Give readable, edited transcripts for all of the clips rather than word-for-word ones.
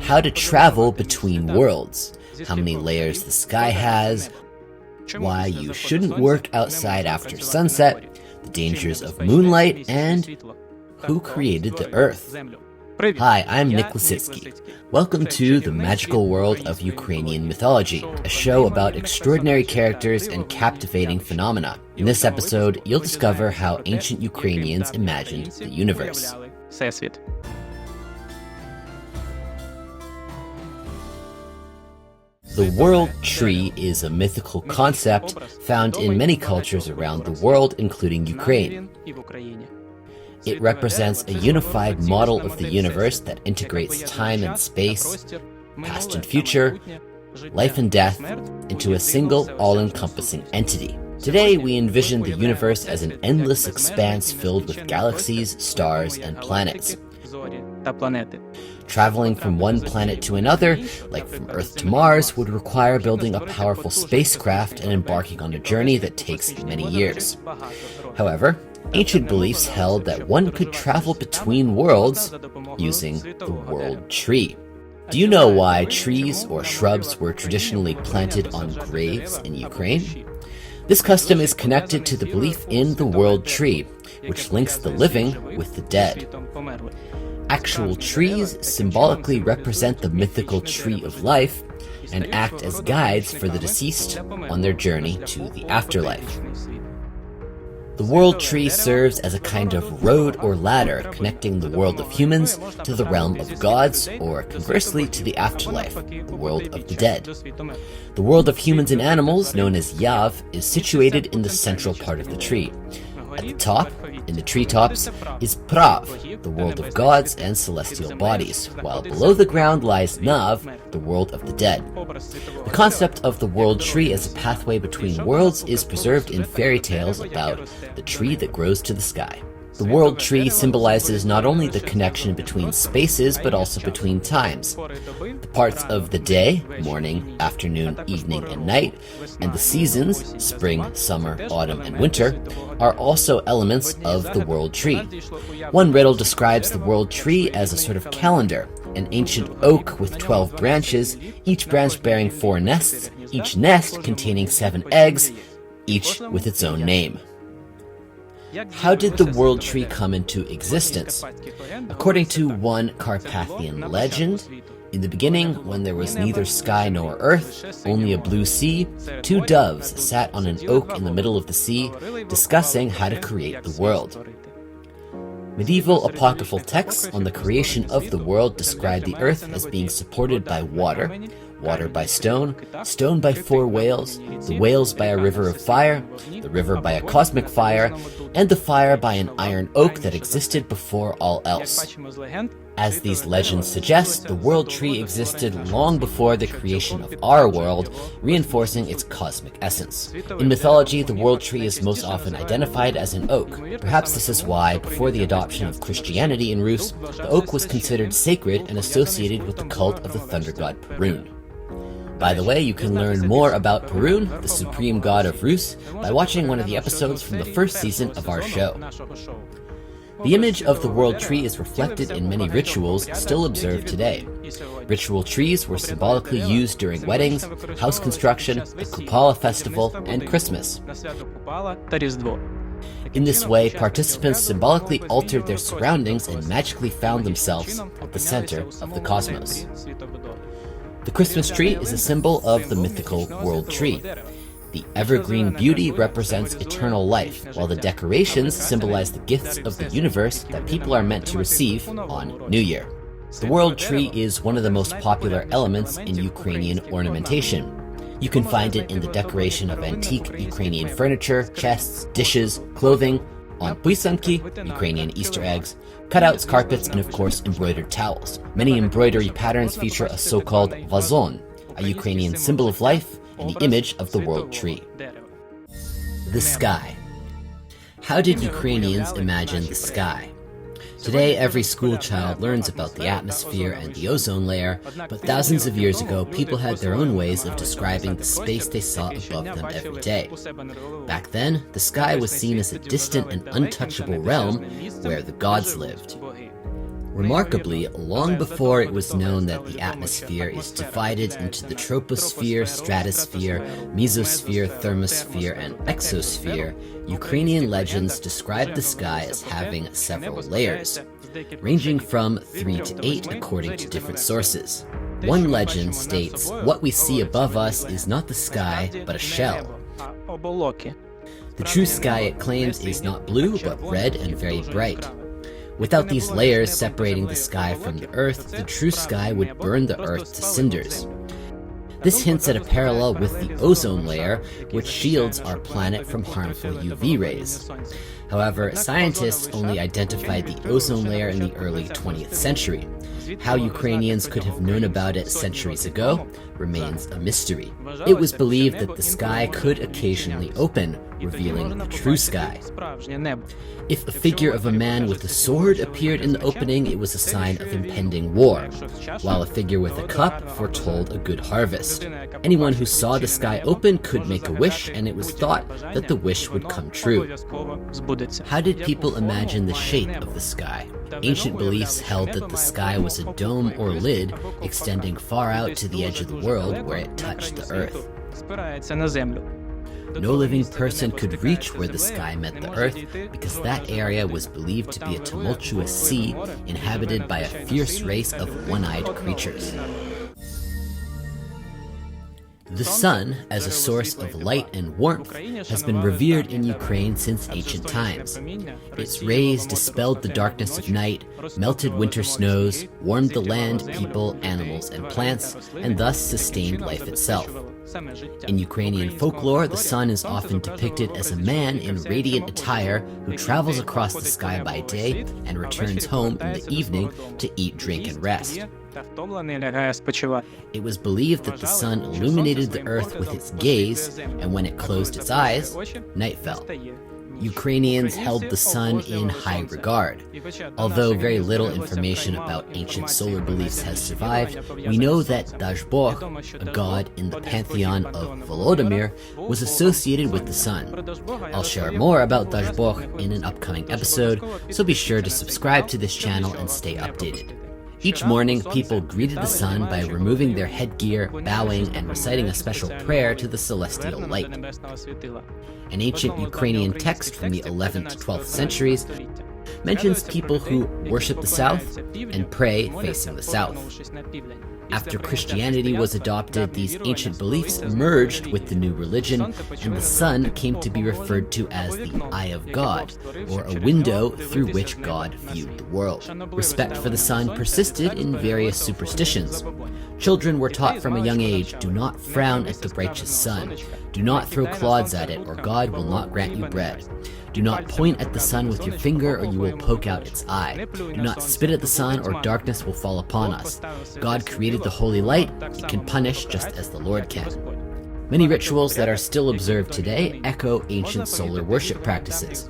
how to travel between worlds, how many layers the sky has, why you shouldn't work outside after sunset, the dangers of moonlight, and who created the Earth. Hi, I'm Nik Lysytskiy. Welcome to the magical world of Ukrainian mythology, a show about extraordinary characters and captivating phenomena. In this episode, you'll discover how ancient Ukrainians imagined the universe. The world tree is a mythical concept found in many cultures around the world, including Ukraine. It represents a unified model of the universe that integrates time and space, past and future, life and death, into a single, all-encompassing entity. Today, we envision the universe as an endless expanse filled with galaxies, stars, and planets. Traveling from one planet to another, like from Earth to Mars, would require building a powerful spacecraft and embarking on a journey that takes many years. However, ancient beliefs held that one could travel between worlds using the world tree. Do you know why trees or shrubs were traditionally planted on graves in Ukraine? This custom is connected to the belief in the world tree, which links the living with the dead. Actual trees symbolically represent the mythical tree of life and act as guides for the deceased on their journey to the afterlife. The world tree serves as a kind of road or ladder connecting the world of humans to the realm of gods, or conversely to the afterlife, the world of the dead. The world of humans and animals, known as Yav, is situated in the central part of the tree. At the top, in the treetops, is Prav, the world of gods and celestial bodies, while below the ground lies Nav, the world of the dead. The concept of the world tree as a pathway between worlds is preserved in fairy tales about the tree that grows to the sky. The world tree symbolizes not only the connection between spaces, but also between times. The parts of the day, morning, afternoon, evening, and night, and the seasons, spring, summer, autumn, and winter, are also elements of the world tree. One riddle describes the world tree as a sort of calendar, an ancient oak with 12 branches, each branch bearing 4 nests, each nest containing 7 eggs, each with its own name. How did the world tree come into existence? According to one Carpathian legend, in the beginning, when there was neither sky nor earth, only a blue sea, 2 doves sat on an oak in the middle of the sea, discussing how to create the world. Medieval apocryphal texts on the creation of the world describe the earth as being supported by water, water by stone, stone by 4 whales, the whales by a river of fire, the river by a cosmic fire, and the fire by an iron oak that existed before all else. As these legends suggest, the world tree existed long before the creation of our world, reinforcing its cosmic essence. In mythology, the world tree is most often identified as an oak. Perhaps this is why, before the adoption of Christianity in Rus, the oak was considered sacred and associated with the cult of the thunder god Perun. By the way, you can learn more about Perun, the supreme god of Rus, by watching one of the episodes from the first season of our show. The image of the world tree is reflected in many rituals still observed today. Ritual trees were symbolically used during weddings, house construction, the Kupala festival, and Christmas. In this way, participants symbolically altered their surroundings and magically found themselves at the center of the cosmos. The Christmas tree is a symbol of the mythical world tree. The evergreen beauty represents eternal life, while the decorations symbolize the gifts of the universe that people are meant to receive on New Year. The world tree is one of the most popular elements in Ukrainian ornamentation. You can find it in the decoration of antique Ukrainian furniture, chests, dishes, clothing, on puysanki, Ukrainian Easter eggs, cutouts, carpets, and of course embroidered towels. Many embroidery patterns feature a so-called vazon, a Ukrainian symbol of life and the image of the world tree. The sky. How did Ukrainians imagine the sky? Today, every school child learns about the atmosphere and the ozone layer, but thousands of years ago, people had their own ways of describing the space they saw above them every day. Back then, the sky was seen as a distant and untouchable realm where the gods lived. Remarkably, long before it was known that the atmosphere is divided into the troposphere, stratosphere, mesosphere, thermosphere, and exosphere, Ukrainian legends describe the sky as having several layers, ranging from 3 to 8 according to different sources. One legend states, "What we see above us is not the sky, but a shell." The true sky, it claims, is not blue, but red and very bright. Without these layers separating the sky from the earth, the true sky would burn the earth to cinders. This hints at a parallel with the ozone layer, which shields our planet from harmful UV rays. However, scientists only identified the ozone layer in the early 20th century. How Ukrainians could have known about it centuries ago remains a mystery. It was believed that the sky could occasionally open, revealing the true sky. If a figure of a man with a sword appeared in the opening, it was a sign of impending war, while a figure with a cup foretold a good harvest. Anyone who saw the sky open could make a wish, and it was thought that the wish would come true. How did people imagine the shape of the sky? Ancient beliefs held that the sky was a dome or lid extending far out to the edge of the world where it touched the earth. No living person could reach where the sky met the earth because that area was believed to be a tumultuous sea inhabited by a fierce race of one-eyed creatures. The sun, as a source of light and warmth, has been revered in Ukraine since ancient times. Its rays dispelled the darkness of night, melted winter snows, warmed the land, people, animals, and plants, and thus sustained life itself. In Ukrainian folklore, the sun is often depicted as a man in radiant attire who travels across the sky by day and returns home in the evening to eat, drink, and rest. It was believed that the sun illuminated the earth with its gaze, and when it closed its eyes, night fell. Ukrainians held the sun in high regard. Although very little information about ancient solar beliefs has survived, we know that Dazhbog, a god in the pantheon of Volodymyr, was associated with the sun. I'll share more about Dazhbog in an upcoming episode, so be sure to subscribe to this channel and stay updated. Each morning, people greeted the sun by removing their headgear, bowing, and reciting a special prayer to the celestial light. An ancient Ukrainian text from the 11th to 12th centuries mentions people who worship the south and pray facing the south. After Christianity was adopted, these ancient beliefs merged with the new religion, and the sun came to be referred to as the eye of God, or a window through which God viewed the world. Respect for the sun persisted in various superstitions. Children were taught from a young age, do not frown at the righteous sun, do not throw clods at it, or God will not grant you bread. Do not point at the sun with your finger, or you will poke out its eye. Do not spit at the sun, or darkness will fall upon us. God created the holy light, it can punish just as the Lord can. Many rituals that are still observed today echo ancient solar worship practices.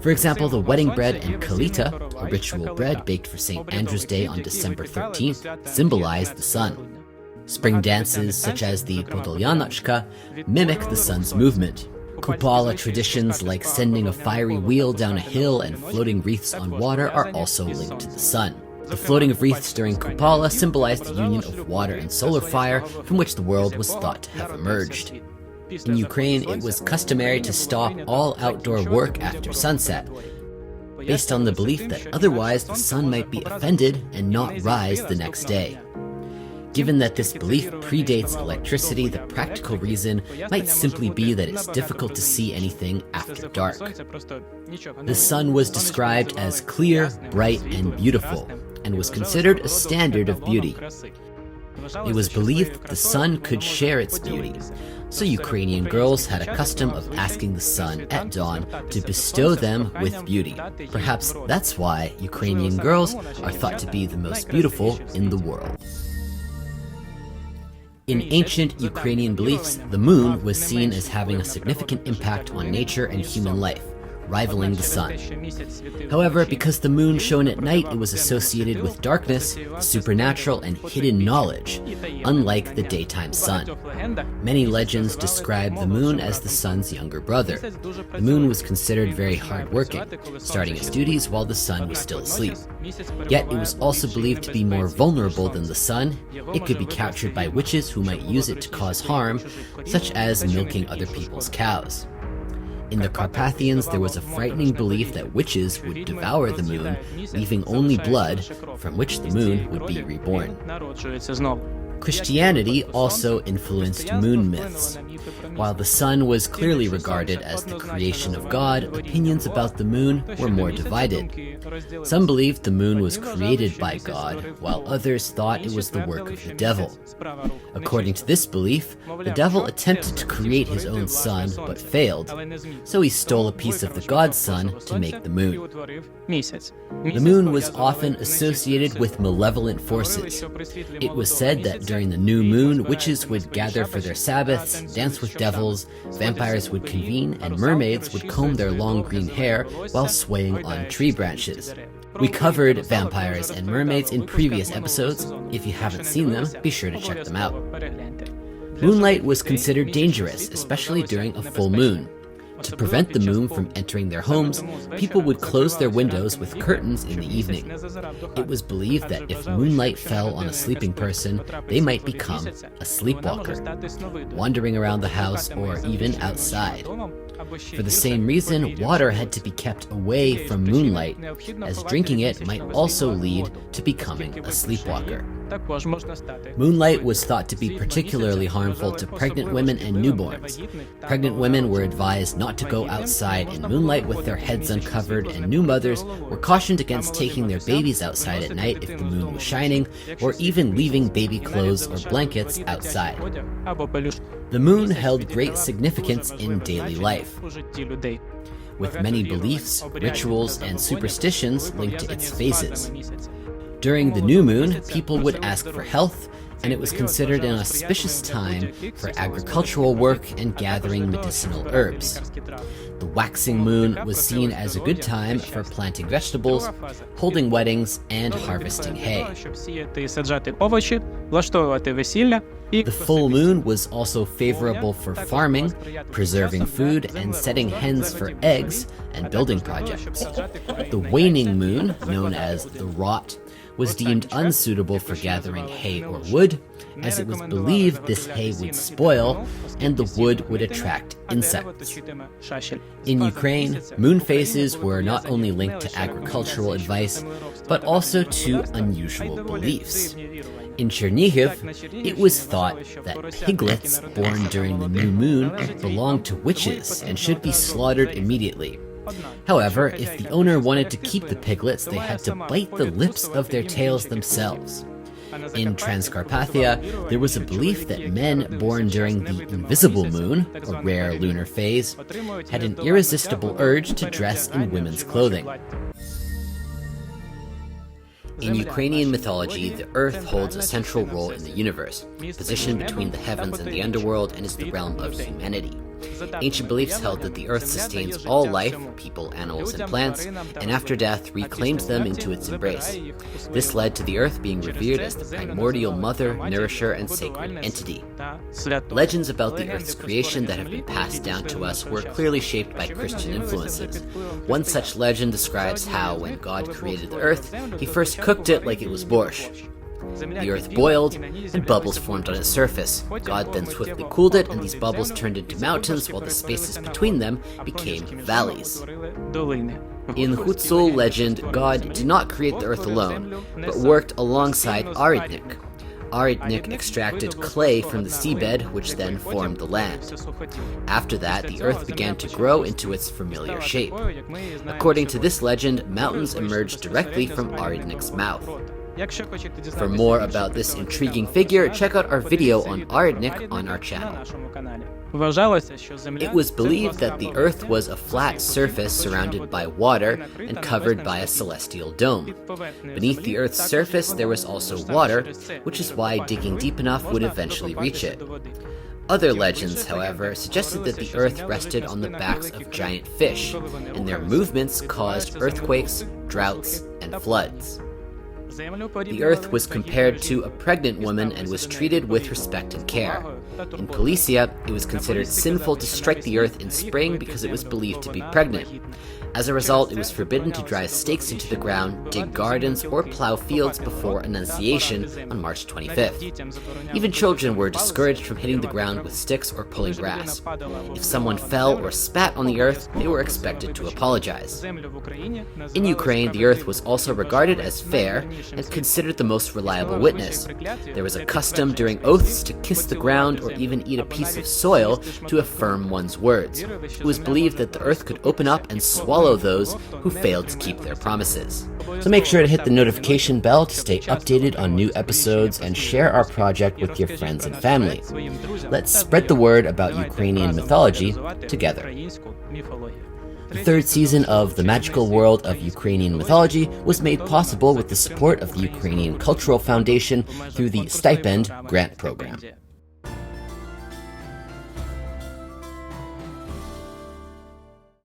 For example, the wedding bread and kalita, a ritual bread baked for St. Andrew's Day on December 13th, symbolize the sun. Spring dances, such as the Podolyanachka, mimic the sun's movement. Kupala traditions like sending a fiery wheel down a hill and floating wreaths on water are also linked to the sun. The floating of wreaths during Kupala symbolized the union of water and solar fire from which the world was thought to have emerged. In Ukraine, it was customary to stop all outdoor work after sunset, based on the belief that otherwise the sun might be offended and not rise the next day. Given that this belief predates electricity, the practical reason might simply be that it's difficult to see anything after dark. The sun was described as clear, bright, and beautiful, and was considered a standard of beauty. It was believed that the sun could share its beauty, so Ukrainian girls had a custom of asking the sun at dawn to bestow them with beauty. Perhaps that's why Ukrainian girls are thought to be the most beautiful in the world. In ancient Ukrainian beliefs, the moon was seen as having a significant impact on nature and human life, rivaling the sun. However, because the moon shone at night, it was associated with darkness, supernatural, and hidden knowledge, unlike the daytime sun. Many legends describe the moon as the sun's younger brother. The moon was considered very hardworking, starting its duties while the sun was still asleep. Yet it was also believed to be more vulnerable than the sun. It could be captured by witches who might use it to cause harm, such as milking other people's cows. In the Carpathians, there was a frightening belief that witches would devour the moon, leaving only blood, from which the moon would be reborn. Christianity also influenced moon myths. While the sun was clearly regarded as the creation of God, opinions about the moon were more divided. Some believed the moon was created by God, while others thought it was the work of the devil. According to this belief, the devil attempted to create his own sun, but failed, so he stole a piece of the god's sun to make the moon. The moon was often associated with malevolent forces. It was said that during the new moon, witches would gather for their Sabbaths, dance with devils, vampires would convene, and mermaids would comb their long green hair while swaying on tree branches. We covered vampires and mermaids in previous episodes. If you haven't seen them, be sure to check them out. Moonlight was considered dangerous, especially during a full moon. To prevent the moon from entering their homes, people would close their windows with curtains in the evening. It was believed that if moonlight fell on a sleeping person, they might become a sleepwalker, wandering around the house or even outside. For the same reason, water had to be kept away from moonlight, as drinking it might also lead to becoming a sleepwalker. Moonlight was thought to be particularly harmful to pregnant women and newborns. Pregnant women were advised not to go outside in moonlight with their heads uncovered, and new mothers were cautioned against taking their babies outside at night if the moon was shining, or even leaving baby clothes or blankets outside. The moon held great significance in daily life, with many beliefs, rituals, and superstitions linked to its phases. During the new moon, people would ask for health, and it was considered an auspicious time for agricultural work and gathering medicinal herbs. The waxing moon was seen as a good time for planting vegetables, holding weddings, and harvesting hay. The full moon was also favorable for farming, preserving food, and setting hens for eggs and building projects. The waning moon, known as the rot, was deemed unsuitable for gathering hay or wood, as it was believed this hay would spoil and the wood would attract insects. In Ukraine, moon phases were not only linked to agricultural advice, but also to unusual beliefs. In Chernihiv, it was thought that piglets born during the new moon belonged to witches and should be slaughtered immediately. However, if the owner wanted to keep the piglets, they had to bite the lips of their tails themselves. In Transcarpathia, there was a belief that men born during the invisible moon, a rare lunar phase, had an irresistible urge to dress in women's clothing. In Ukrainian mythology, the Earth holds a central role in the universe, positioned between the heavens and the underworld, and is the realm of humanity. Ancient beliefs held that the Earth sustains all life, people, animals, and plants, and after death reclaims them into its embrace. This led to the Earth being revered as the primordial mother, nourisher, and sacred entity. Legends about the Earth's creation that have been passed down to us were clearly shaped by Christian influences. One such legend describes how, when God created the Earth, he first cooked it like it was borscht. The earth boiled, and bubbles formed on its surface. God then swiftly cooled it, and these bubbles turned into mountains, while the spaces between them became valleys. In Hutzul legend, God did not create the earth alone, but worked alongside Aridnik. Aridnik extracted clay from the seabed, which then formed the land. After that, the earth began to grow into its familiar shape. According to this legend, mountains emerged directly from Aridnik's mouth. For more about this intriguing figure, check out our video on Aridnik on our channel. It was believed that the Earth was a flat surface surrounded by water and covered by a celestial dome. Beneath the Earth's surface there was also water, which is why digging deep enough would eventually reach it. Other legends, however, suggested that the Earth rested on the backs of giant fish, and their movements caused earthquakes, droughts, and floods. The Earth was compared to a pregnant woman and was treated with respect and care. In Galicia, it was considered sinful to strike the Earth in spring because it was believed to be pregnant. As a result, it was forbidden to drive stakes into the ground, dig gardens, or plow fields before Annunciation on March 25th. Even children were discouraged from hitting the ground with sticks or pulling grass. If someone fell or spat on the Earth, they were expected to apologize. In Ukraine, the Earth was also regarded as fair and considered the most reliable witness. There was a custom during oaths to kiss the ground or even eat a piece of soil to affirm one's words. It was believed that the Earth could open up and swallow those who failed to keep their promises. So make sure to hit the notification bell to stay updated on new episodes and share our project with your friends and family. Let's spread the word about Ukrainian mythology together. The third season of The Magical World of Ukrainian Mythology was made possible with the support of the Ukrainian Cultural Foundation through the Stipend grant program.